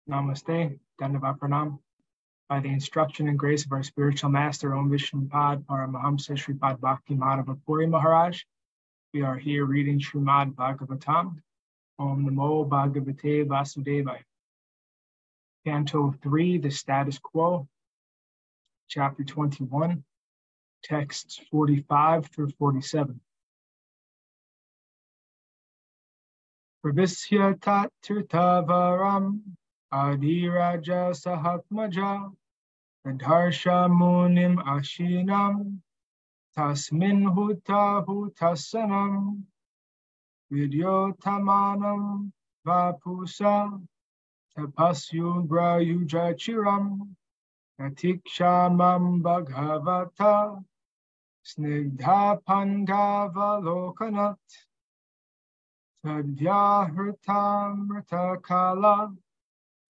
Namaste, Dandavat Pranam. By the instruction and grace of our spiritual master, Om Vishnupad Paramahamsa Shripad Bhakti Madhava Puri Maharaj, we are here reading Srimad Bhagavatam. Om Namo Bhagavate Vasudevaya. Canto 3, the Status Quo, Chapter 21, texts 45 through 47. Pravisya tat tirtavaram adiraja sahatmaja Adharsha munim ashinam tasmin huta hutasanam vidyotamanam vapusa tapasyugra yujachiram natikshamam bhagavata snigdha pangavalokanat tadvyahritam ritakala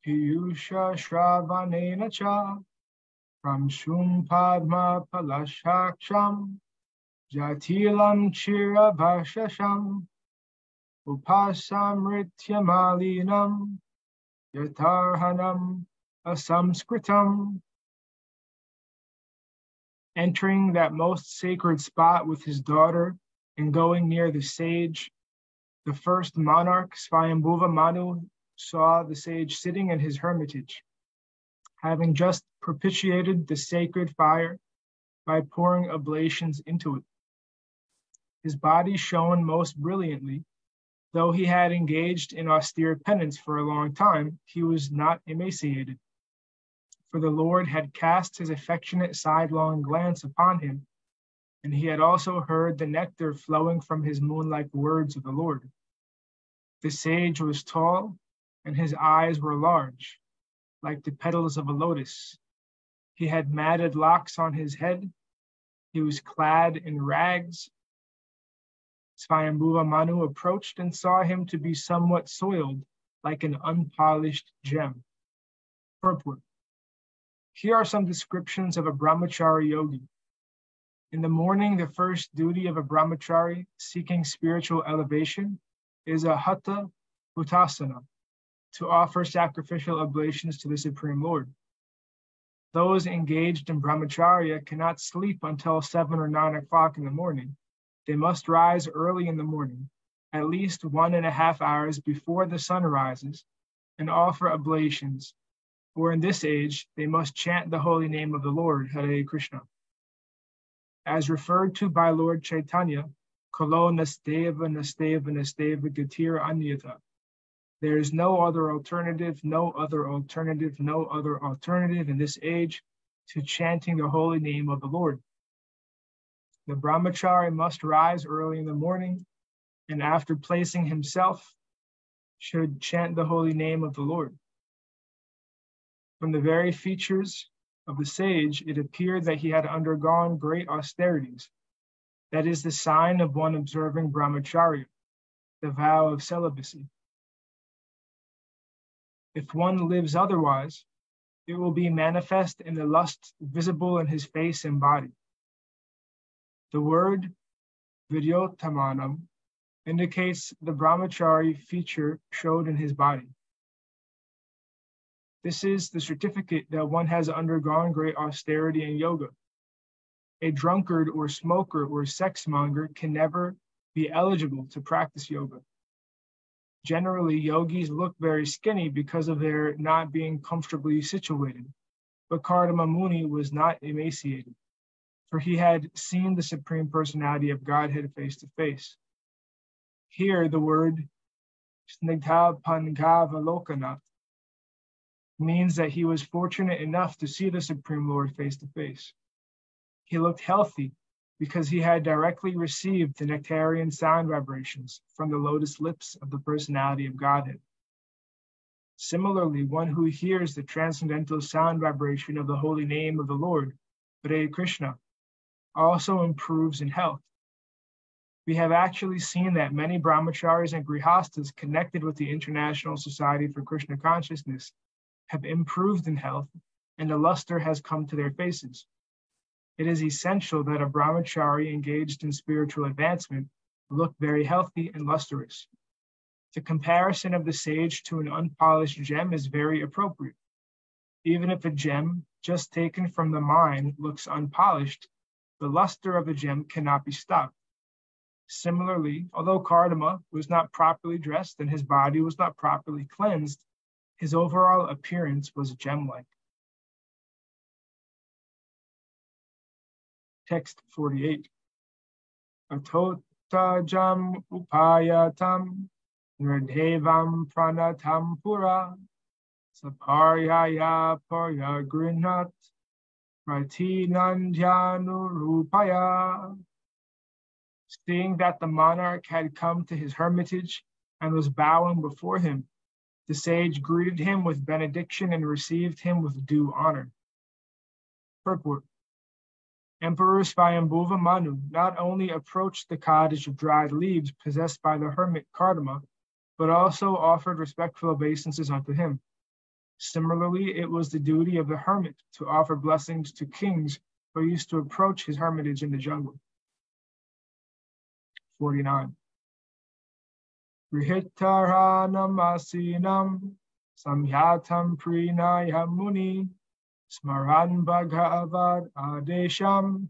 piyusha shravanena cha from Shum Padma Palashaksham Jatilam Chira Bhashasham Upasamrityamalinam Yatarhanam Asamskritam. Entering that most sacred spot with his daughter and going near the sage, the first monarch, Swayambhuva Manu, saw the sage sitting in his hermitage, having just propitiated the sacred fire by pouring oblations into it. His body shone most brilliantly. Though he had engaged in austere penance for a long time, he was not emaciated, for the Lord had cast his affectionate sidelong glance upon him, and he had also heard the nectar flowing from his moon-like words of the Lord. The sage was tall, and his eyes were large, like the petals of a lotus. He had matted locks on his head. He was clad in rags. Swayambhuva Manu approached and saw him to be somewhat soiled, like an unpolished gem. Purport. Here are some descriptions of a brahmachari yogi. In the morning, the first duty of a brahmachari seeking spiritual elevation is a hatha hutasana, to offer sacrificial oblations to the Supreme Lord. Those engaged in brahmacharya cannot sleep until 7 or 9 o'clock in the morning. They must rise early in the morning, at least 1.5 hours before the sun rises, and offer oblations, or in this age, they must chant the holy name of the Lord, Hare Krishna. As referred to by Lord Chaitanya, Kalo nasteva nasteva nasteva gatir anyata. There is no other alternative, no other alternative, no other alternative in this age to chanting the holy name of the Lord. The brahmachari must rise early in the morning, and after placing himself, should chant the holy name of the Lord. From the very features of the sage, it appeared that he had undergone great austerities. That is the sign of one observing brahmacharya, the vow of celibacy. If one lives otherwise, it will be manifest in the lust visible in his face and body. The word vidyotamanam indicates the brahmachari feature showed in his body. This is the certificate that one has undergone great austerity in yoga. A drunkard or smoker or sexmonger can never be eligible to practice yoga. Generally, yogis look very skinny because of their not being comfortably situated, but Kardama Muni was not emaciated, for he had seen the Supreme Personality of Godhead face to face. Here, the word snigdha pangavalokanat means that he was fortunate enough to see the Supreme Lord face to face. He looked healthy because he had directly received the nectarian sound vibrations from the lotus lips of the personality of Godhead. Similarly, one who hears the transcendental sound vibration of the holy name of the Lord, Hare Krishna, also improves in health. We have actually seen that many brahmacharis and grihastas connected with the International Society for Krishna Consciousness have improved in health, and a luster has come to their faces. It is essential that a brahmachari engaged in spiritual advancement look very healthy and lustrous. The comparison of the sage to an unpolished gem is very appropriate. Even if a gem just taken from the mine looks unpolished, the luster of a gem cannot be stopped. Similarly, although Kardama was not properly dressed and his body was not properly cleansed, his overall appearance was gem-like. Text 48. Atota jam upayatam nradhevam pranatam pura saparyaya paryagrinat pratinandyanurupaya. Seeing that the monarch had come to his hermitage and was bowing before him, the sage greeted him with benediction and received him with due honor. Purport. Emperor Swayambhuva Manu not only approached the cottage of dried leaves possessed by the hermit Kardama, but also offered respectful obeisances unto him. Similarly, it was the duty of the hermit to offer blessings to kings who used to approach his hermitage in the jungle. 49. Grihitaranam asinam samyatam prinaya muni Smaran Bhagavat Adesham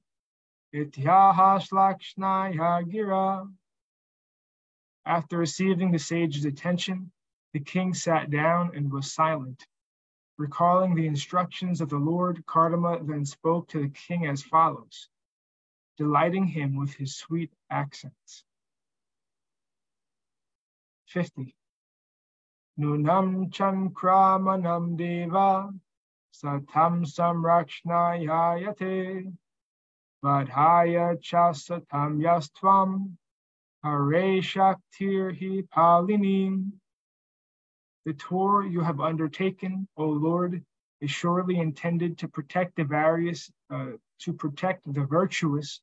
Ityahas Lakshnaya Gira. After receiving the sage's attention, the king sat down and was silent. Recalling the instructions of the Lord, Kardama then spoke to the king as follows, delighting him with his sweet accents. 50. Nunam chankramanam deva Satam samrakshnayayate vadhaya chasatam yastvam hare shaktir hi palinim. The tour you have undertaken, O Lord, is surely intended to protect the virtuous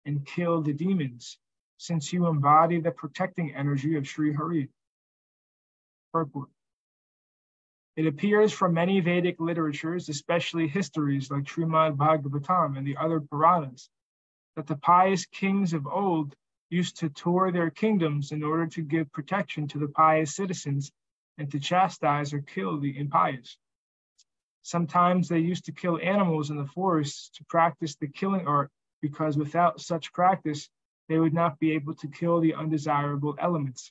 and kill the demons, since you embody the protecting energy of Sri Hare. Purport. It appears from many Vedic literatures, especially histories like Srimad Bhagavatam and the other Puranas, that the pious kings of old used to tour their kingdoms in order to give protection to the pious citizens and to chastise or kill the impious. Sometimes they used to kill animals in the forests to practice the killing art, because without such practice, they would not be able to kill the undesirable elements.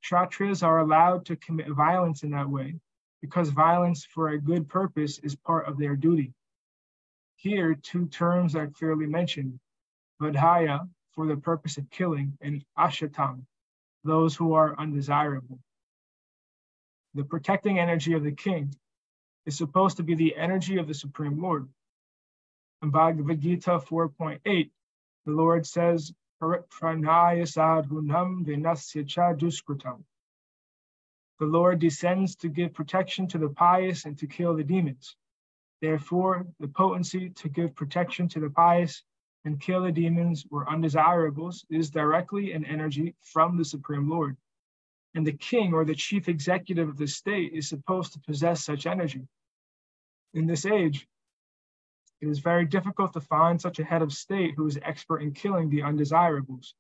Kshatriyas are allowed to commit violence in that way, because violence for a good purpose is part of their duty. Here, two terms are clearly mentioned, vadhaya, for the purpose of killing, and ashatam, those who are undesirable. The protecting energy of the king is supposed to be the energy of the Supreme Lord. In Bhagavad Gita 4.8, the Lord says, Paritranaya sadhunam vinasya cha duskritam. The Lord descends to give protection to the pious and to kill the demons. Therefore, the potency to give protection to the pious and kill the demons or undesirables is directly an energy from the Supreme Lord. And the king or the chief executive of the state is supposed to possess such energy. In this age, it is very difficult to find such a head of state who is expert in killing the undesirables.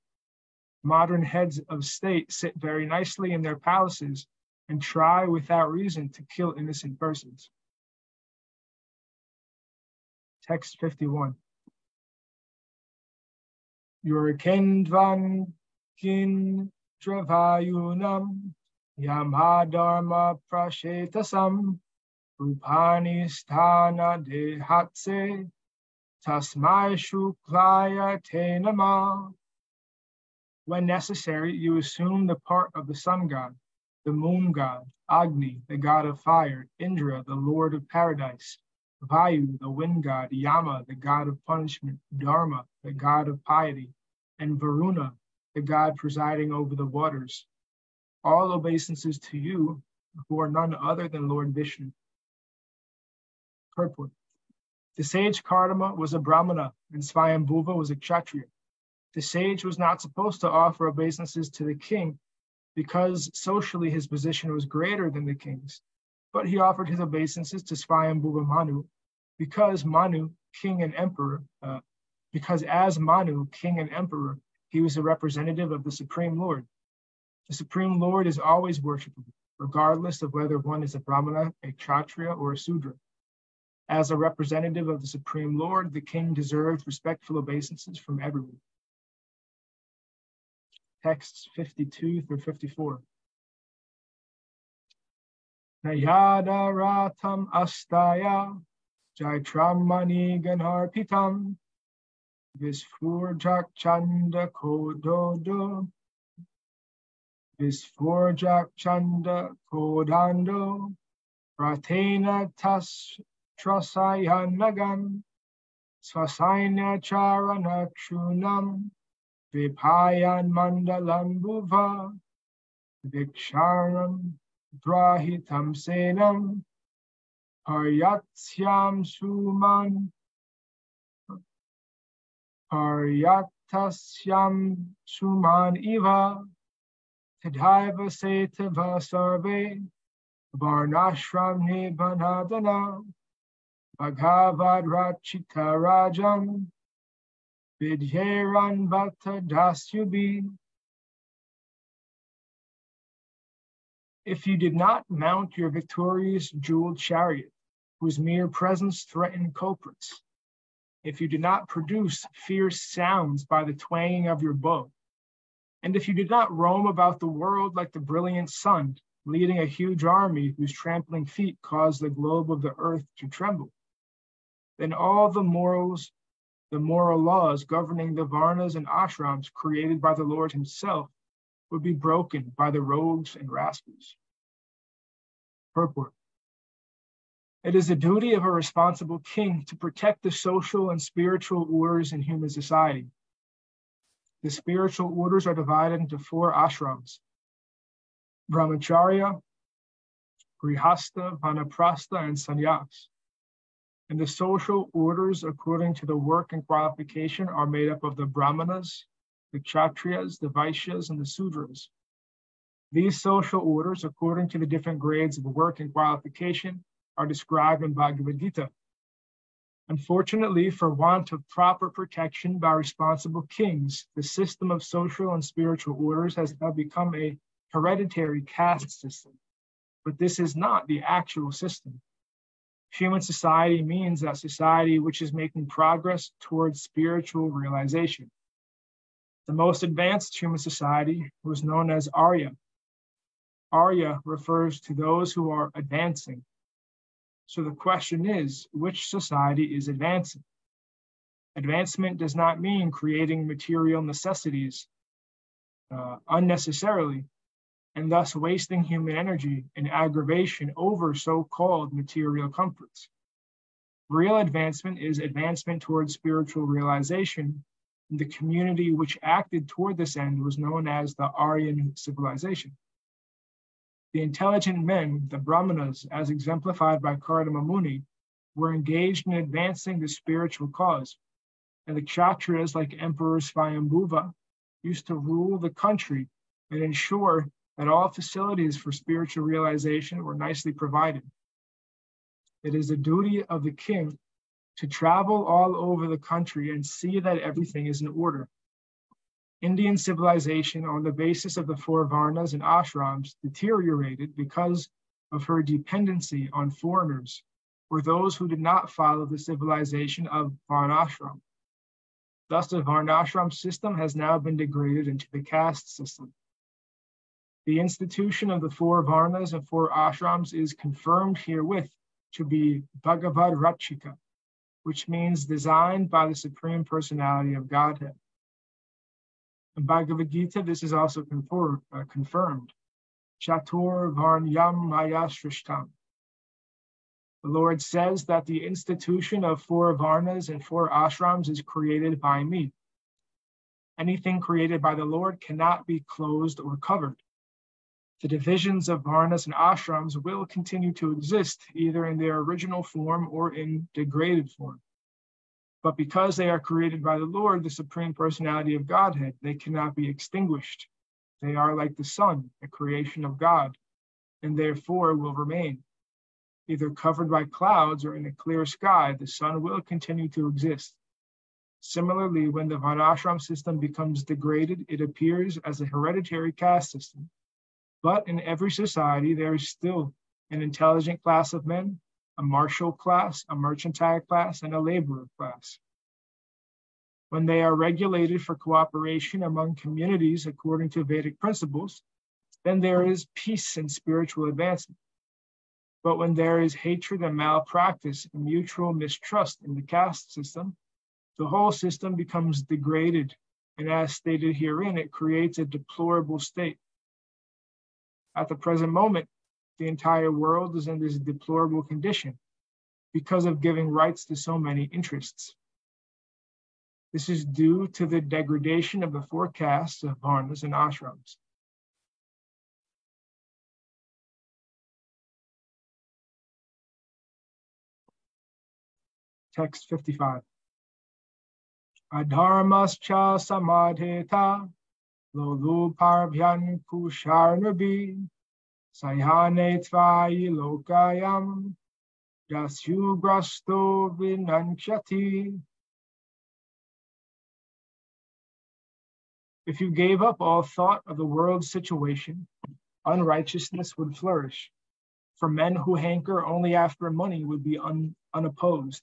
Modern heads of state sit very nicely in their palaces and try without reason to kill innocent persons. Text 51. Yurkendvan kin travayunam yamadharma prashetasam rupani sthana dehatse tasmai shuklaya te nama. When necessary, you assume the part of the sun god, the moon god, Agni, the god of fire, Indra, the lord of paradise, Vayu, the wind god, Yama, the god of punishment, Dharma, the god of piety, and Varuna, the god presiding over the waters. All obeisances to you, who are none other than Lord Vishnu. Purport. The sage Kardama was a Brahmana and Swayambhuva was a Kshatriya. The sage was not supposed to offer obeisances to the king because socially his position was greater than the king's, but he offered his obeisances to Swayambhuva Manu because Manu, king and emperor, because as Manu, king and emperor, he was a representative of the Supreme Lord. The Supreme Lord is always worshipable, regardless of whether one is a Brahmana, a Kshatriya, or a Sudra. As a representative of the Supreme Lord, the king deserved respectful obeisances from everyone. Texts 52 through 54. Nayada ratam astaya jaitramani ganarpitam visfurjak chanda kododo visfurjak chanda kodando ratena tas trasayanagam swasainya charana chunam vipayan mandalam bhuva viksharam drahitam senam haryatyam suman iva tadhaiva setava sarve varnashram nibanadana bhagavad rachita rajan vidyeran bhakta dasyubi. If you did not mount your victorious jeweled chariot, whose mere presence threatened culprits, if you did not produce fierce sounds by the twanging of your bow, and if you did not roam about the world like the brilliant sun, leading a huge army whose trampling feet caused the globe of the earth to tremble, then all the moral laws governing the varnas and ashrams created by the Lord himself would be broken by the rogues and rascals. Purport. It is the duty of a responsible king to protect the social and spiritual orders in human society. The spiritual orders are divided into 4 ashrams: brahmacharya, grihastha, vanaprastha, and sannyas. And the social orders, according to the work and qualification, are made up of the brahmanas, the kshatriyas, the vaishyas, and the sudras. These social orders, according to the different grades of work and qualification, are described in Bhagavad Gita. Unfortunately, for want of proper protection by responsible kings, the system of social and spiritual orders has now become a hereditary caste system. But this is not the actual system. Human society means that society which is making progress towards spiritual realization. The most advanced human society was known as Arya. Arya refers to those who are advancing. So the question is, which society is advancing? Advancement does not mean creating material necessities unnecessarily, and thus wasting human energy in aggravation over so-called material comforts. Real advancement is advancement towards spiritual realization, and the community which acted toward this end was known as the Aryan civilization. The intelligent men, the Brahmanas, as exemplified by Kardama Muni, were engaged in advancing the spiritual cause, and the Kshatriyas, like Emperor Swayambhuva, used to rule the country and ensure that all facilities for spiritual realization were nicely provided. It is the duty of the king to travel all over the country and see that everything is in order. Indian civilization, on the basis of the 4 varnas and ashrams, deteriorated because of her dependency on foreigners, or those who did not follow the civilization of varnashram. Thus, the varnashram system has now been degraded into the caste system. The institution of the 4 varnas and 4 ashrams is confirmed herewith to be Bhagavad Rachika, which means designed by the Supreme Personality of Godhead. In Bhagavad Gita, this is also confirmed. Chatur Varnyam Maya Shrishtam. The Lord says that the institution of 4 varnas and 4 ashrams is created by me. Anything created by the Lord cannot be closed or covered. The divisions of varnas and ashrams will continue to exist either in their original form or in degraded form. But because they are created by the Lord, the Supreme Personality of Godhead, they cannot be extinguished. They are like the sun, a creation of God, and therefore will remain. Either covered by clouds or in a clear sky, the sun will continue to exist. Similarly, when the varnashram system becomes degraded, it appears as a hereditary caste system, But in every society, there is still an intelligent class of men, a martial class, a mercantile class, and a laborer class. When they are regulated for cooperation among communities according to Vedic principles, then there is peace and spiritual advancement. But when there is hatred and malpractice and mutual mistrust in the caste system, the whole system becomes degraded, and as stated herein, it creates a deplorable state. At the present moment, the entire world is in this deplorable condition because of giving rights to so many interests. This is due to the degradation of the four castes of varnas and ashrams. Text 55. Adharmascha samadheta lolu parvyan kusharnabi sayhane tvayi lokayam yasyu grasto vinanchati. If you gave up all thought of the world's situation, unrighteousness would flourish. For men who hanker only after money would be unopposed.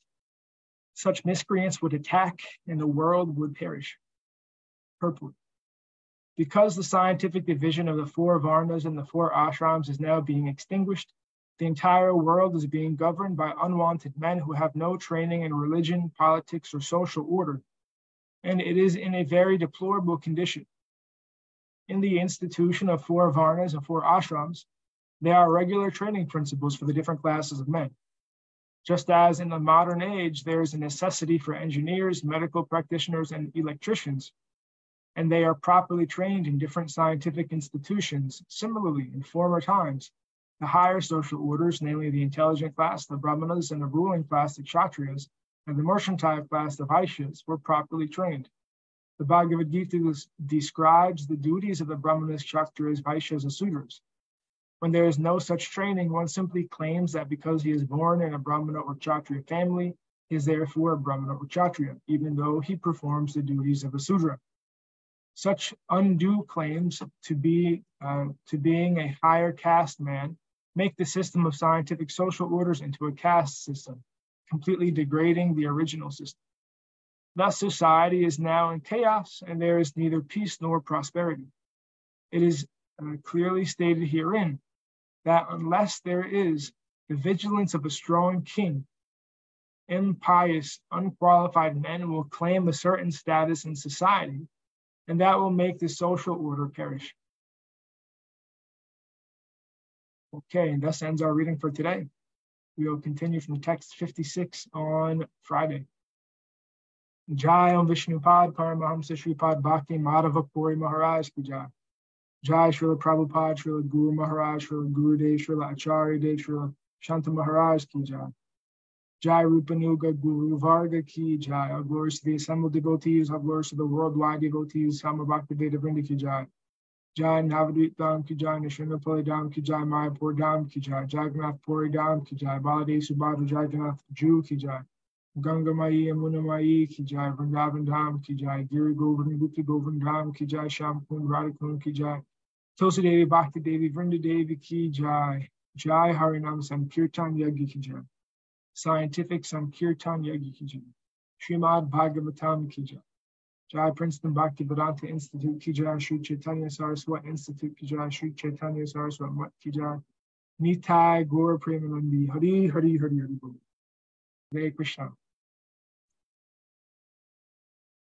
Such miscreants would attack and the world would perish. Purport. Because the scientific division of the four varnas and the four ashrams is now being extinguished, the entire world is being governed by unwanted men who have no training in religion, politics, or social order, and it is in a very deplorable condition. In the institution of four varnas and four ashrams, there are regular training principles for the different classes of men. Just as in the modern age, there is a necessity for engineers, medical practitioners, and electricians, and they are properly trained in different scientific institutions. Similarly, in former times, the higher social orders, namely the intelligent class, the brahmanas, and the ruling class, the kshatriyas, and the mercantile class, the vaishyas, were properly trained. The Bhagavad Gita describes the duties of the brahmanas, kshatriyas, vaishyas, and sudras. When there is no such training, one simply claims that because he is born in a brahmana or kshatriya family, he is therefore a brahmana or kshatriya, even though he performs the duties of a sudra. Such undue claims to being a higher caste man make the system of scientific social orders into a caste system, completely degrading the original system. Thus, society is now in chaos, and there is neither peace nor prosperity. It is clearly stated herein that unless there is the vigilance of a strong king, impious, unqualified men will claim a certain status in society, and that will make the social order perish. Okay, and thus ends our reading for today. We will continue from text 56 on Friday. Jai Om Vishnupad Paramahamsa Shripad Bhakti Madhava Puri Maharaj Ki Jai. Jai Srila Prabhupada, Srila Guru Maharaj, Srila Guru Dev, Srila Acharya Dev, Srila Shanta Maharaj Ki Jai. Jai Rupanuga Guru Varga Ki Jai. All glories to the assembled devotees, all glories to the worldwide devotees, Sama Bhakti Veda Vrinda Ki Jai. Jai Navadvip Dham Ki Jai, Nishinapali Dham Ki Jai, Mayapur Dham Ki Jai, Jagannath Puri Dham Ki Jai, Baladev Subhadra Jagannath Jew Ki Jai, Ganga Mai Yamuna Mai Ki Jai, Vrindavan Dham Ki Jai, Giri Govardhan Gupta Govardhan Dham Ki Jai, Shampun Radhakun Ki Jai, Tulsi Devi Bhakti Devi Vrinda Devi Ki Jai, Jai Harinam Sankirtan Yagi Ki Jai, Scientific Sankirtan Yagi Ki Jai, Srimad Bhagavatam Ki Jai, Jai Princeton Bhakti Vedanta Institute Ki Jai, Sri Chaitanya Saraswat Institute Ki Jai, Sri Chaitanya Saraswat Mat Ki Jai, Nitai Gaura Premanandi, Hari Hari Hari Hari Bol. Hare Krishna.